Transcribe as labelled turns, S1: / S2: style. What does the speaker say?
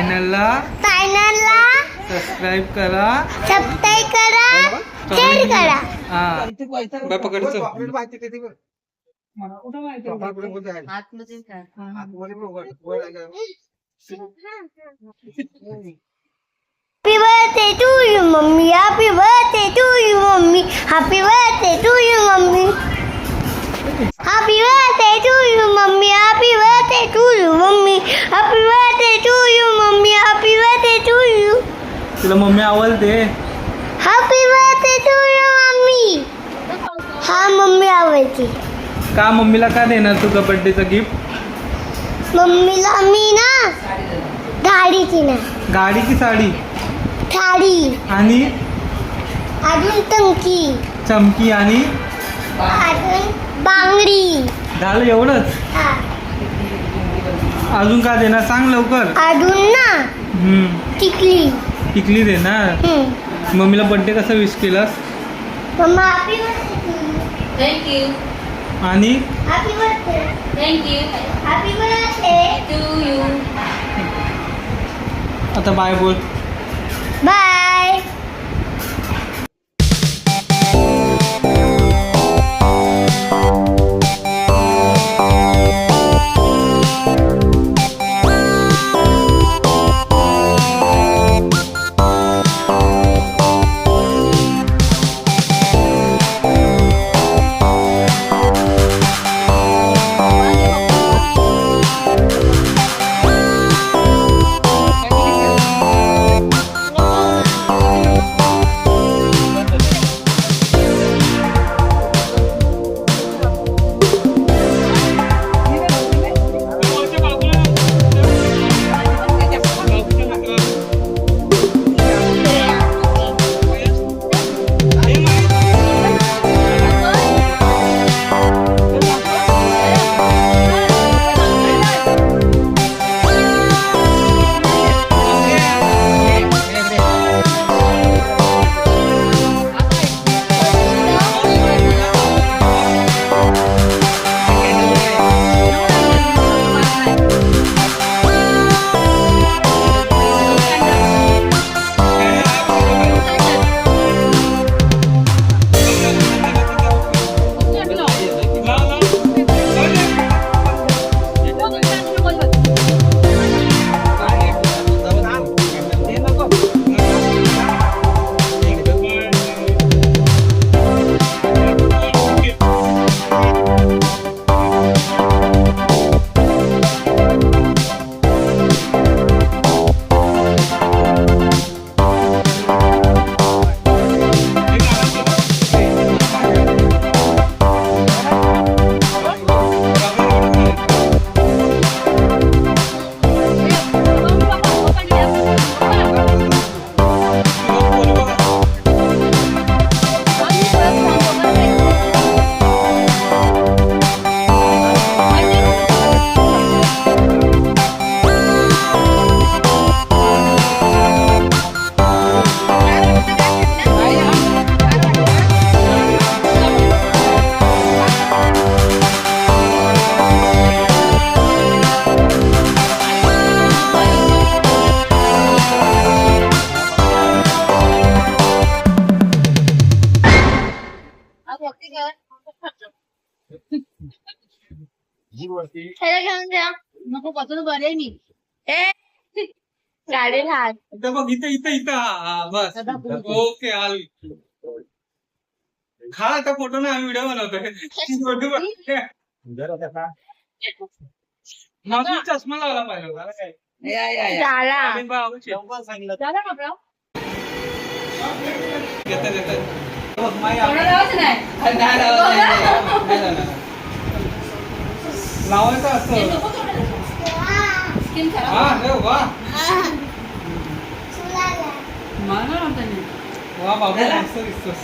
S1: चॅनलला सबस्क्राईब करा, शेअर करा. हा bye पकडचं
S2: Happy birthday to you, mommy. Happy birthday to you, mommy. Happy birthday to you, mommy. Happy birthday to you, mommy. Happy birthday to you, mommy. Happy birthday to you, mommy. Happy birthday to you.
S1: तुला mummy आवडते.
S2: Happy birthday to you, mommy. हा mummy आवडते.
S1: का मम्मीला का देणार तू बर्थडेचं gift?
S2: मम्मीला मी ना गाडीची ना
S1: गाडी की साडी?
S2: साडी
S1: आणि
S2: अजून टंकी
S1: चमकी आणि
S2: अजून बांगडी.
S1: झालं एवढंच?
S2: हा.
S1: अजून का देणार सांग लवकर.
S2: अजून ना टिकली.
S1: टिकली देणार. मम्मीला बर्थडे कसा विश केलास?
S2: मम्मा हॅपी बर्थडे
S3: थँक्यू.
S1: आणि
S2: happy birthday
S3: thank you
S2: happy birthday
S3: to you.
S1: आता बाय बोल.
S2: बाय.
S3: नको पासून बरे मी गाडी हात
S1: बघ इथं इथं इथं. हा बस ओके. आल खा आता फोटो ना आम्ही व्हिडिओ बनवतोय. चष्मा लावला पाहिजे होता काय. लावायचं असतं. वा बाबा मस्त दिसतोस.